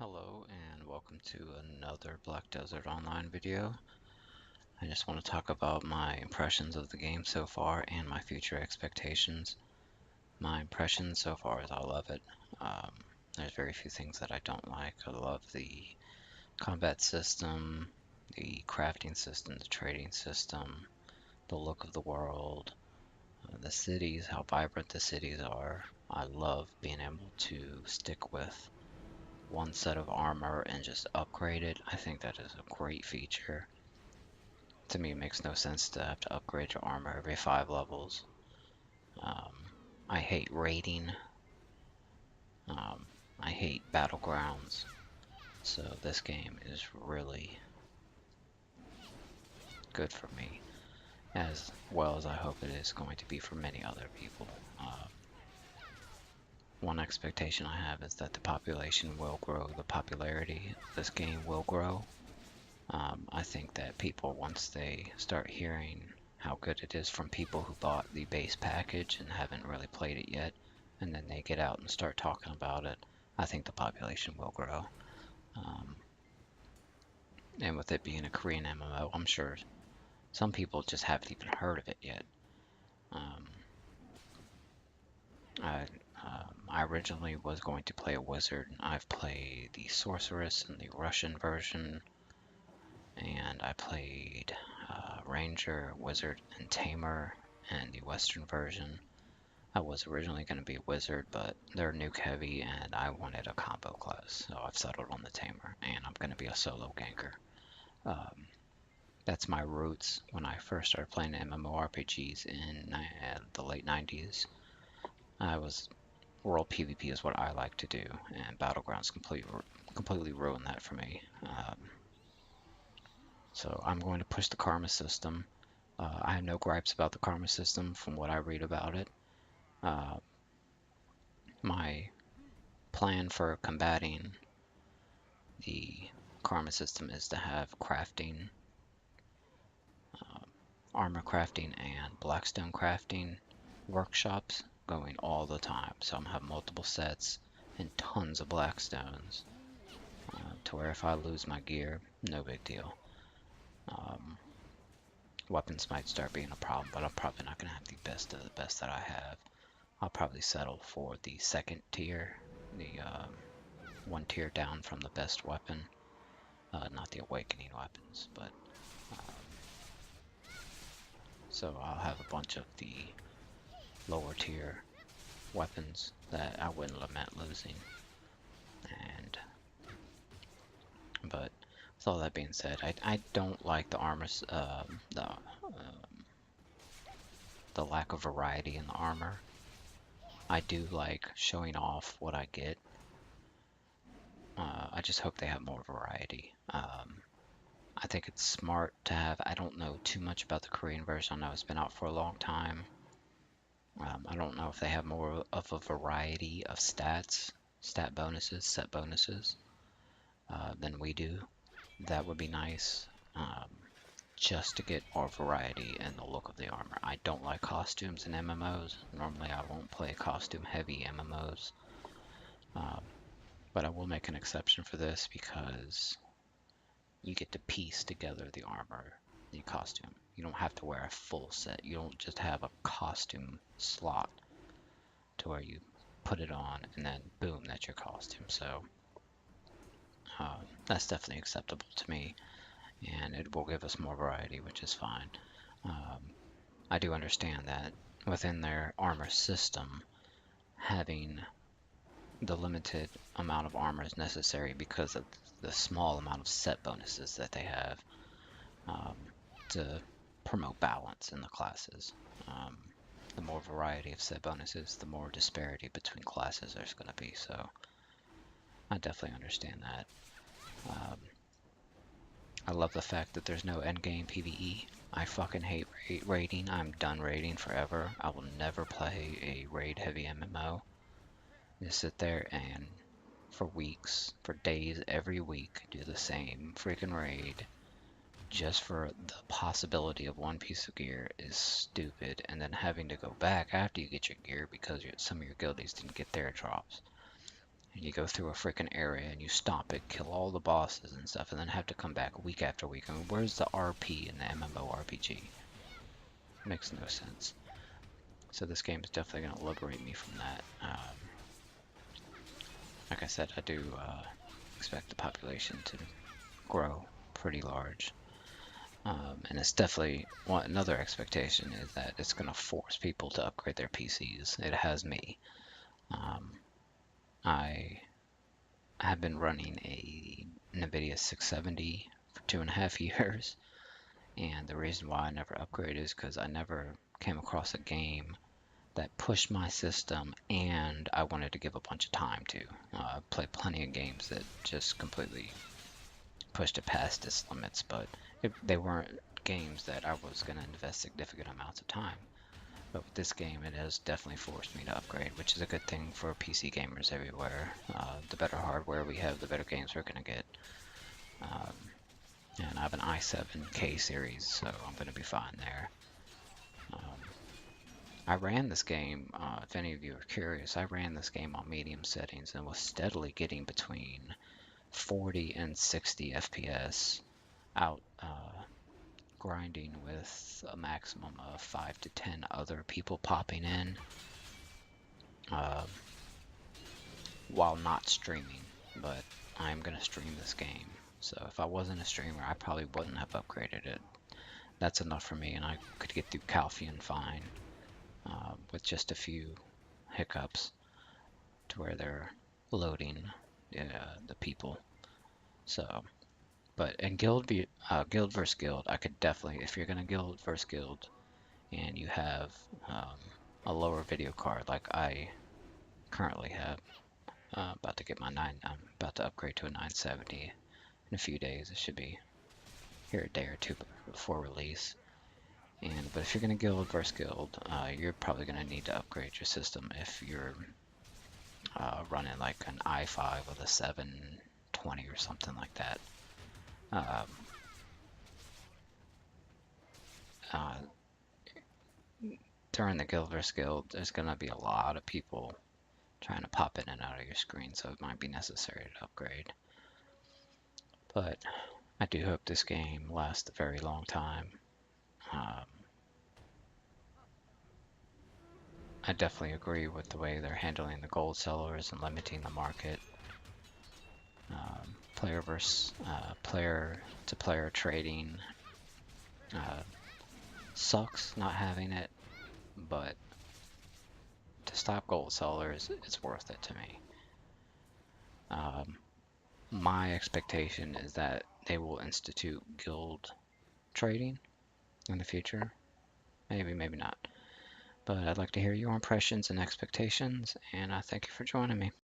Hello and welcome to another Black Desert Online video. I just want to talk about my impressions of the game so far and my future expectations. My impressions so far is I love it. Um, there's very few things that I don't like. I love the combat system, the crafting system, the trading system, the look of the world, the cities, how vibrant the cities are. I love being able to stick with one set of armor and just upgrade it. I think that is a great feature. To me, it makes no sense to have to upgrade your armor every 5 levels. Um, I hate raiding. Um, I hate battlegrounds. So this game is really good for me, as well as I hope it is going to be for many other people. One expectation I have is that the population will grow, the popularity of this game will grow. I think that people, once they start hearing how good it is from people who bought the base package and haven't really played it yet, and then they get out and start talking about it, I think the population will grow. Um, and with it being a Korean MMO, I'm sure some people just haven't even heard of it yet. Um, I, I originally was going to play a wizard. I've played the sorceress in the Russian version, and I played Ranger, Wizard, and Tamer in the Western version. I was originally going to be a Wizard, but they're nuke heavy and I wanted a combo class, so I've settled on the Tamer, and I'm going to be a solo ganker. Um, that's my roots when I first started playing MMORPGs in the late 90s. I was World PvP is what I like to do, and Battlegrounds completely ruined that for me. So I'm going to push the karma system. I have no gripes about the karma system from what I read about it. Uh, my plan for combating the karma system is to have crafting, uh, armor crafting, and blackstone crafting workshops going all the time. So I'm gonna have multiple sets and tons of blackstones to where if I lose my gear, no big deal. Um, Weapons might start being a problem, but I'm probably not gonna have the best of the best that I have. I'll probably settle for the second tier, the one tier down from the best weapon, not the awakening weapons, but so I'll have a bunch of the lower tier weapons that I wouldn't lament losing. And but with all that being said, I don't like the armor, the lack of variety in the armor. I do like showing off what I get. I just hope they have more variety. I think it's smart to have. I don't know too much about the Korean version. I know it's been out for a long time. I don't know if they have more of a variety of stat bonuses, set bonuses, than we do. That would be nice, just to get more variety in the look of the armor. I don't like costumes in MMOs. Normally I won't play costume heavy MMOs, um, but I will make an exception for this because you get to piece together the armor, the costume. You don't have to wear a full set. You don't just have a costume slot to where you put it on and then boom, that's your costume. So that's definitely acceptable to me, and it will give us more variety, which is fine. Um, I do understand that within their armor system, having the limited amount of armor is necessary because of the small amount of set bonuses that they have, um, to promote balance in the classes. Um, the more variety of set bonuses, the more disparity between classes there's going to be. So I definitely understand that. Um, I love the fact that there's no endgame PvE. I fucking hate raiding. I'm done raiding forever. I will never play a raid heavy MMO. Just sit there and for weeks, for days, every week, do the same freaking raid just for the possibility of one piece of gear is stupid, and then having to go back after you get your gear because some of your guildies didn't get their drops. and you go through a freaking area and you stop it, kill all the bosses and stuff, and then have to come back week after week. I mean, where's the RP in the MMORPG? Makes no sense. So this game is definitely going to liberate me from that. Like I said, I do expect the population to grow pretty large. And it's definitely another expectation is that it's going to force people to upgrade their PCs. It has me. Um, I have been running a NVIDIA 670 for 2.5 years, and the reason why I never upgraded is because I never came across a game that pushed my system and I wanted to give a bunch of time to. I played plenty of games that just completely pushed it past its limits, but they weren't games that I was going to invest significant amounts of time. But with this game, it has definitely forced me to upgrade, which is a good thing for PC gamers everywhere. The better hardware we have, the better games we're going to get. Um, and I have an i7K series, so I'm going to be fine there. I ran this game, if any of you are curious, I ran this game on medium settings and was steadily getting between 40 and 60 FPS out grinding with a maximum of 5 to 10 other people popping in uh, while not streaming. But I'm going to stream this game. So if I wasn't a streamer, I probably wouldn't have upgraded it. That's enough for me, and I could get through Calphian fine with just a few hiccups to where they're loading the people. So, but in guild versus guild, I could definitely, if you're gonna guild versus guild, and you have a lower video card like I currently have, about to get I'm about to upgrade to a 970 in a few days. It should be here a day or two before release. But if you're gonna guild versus guild, you're probably gonna need to upgrade your system if you're running like an i5 with a 720 or something like that. Um, uh, During the guild versus guild, there's gonna be a lot of people trying to pop in and out of your screen, so it might be necessary to upgrade. But I do hope this game lasts a very long time. Um, I definitely agree with the way they're handling the gold sellers and limiting the market. Player versus player to player trading uh, sucks not having it, but to stop gold sellers, it's worth it to me. My expectation is that they will institute guild trading in the future. Maybe, maybe not. But I'd like to hear your impressions and expectations, and I thank you for joining me.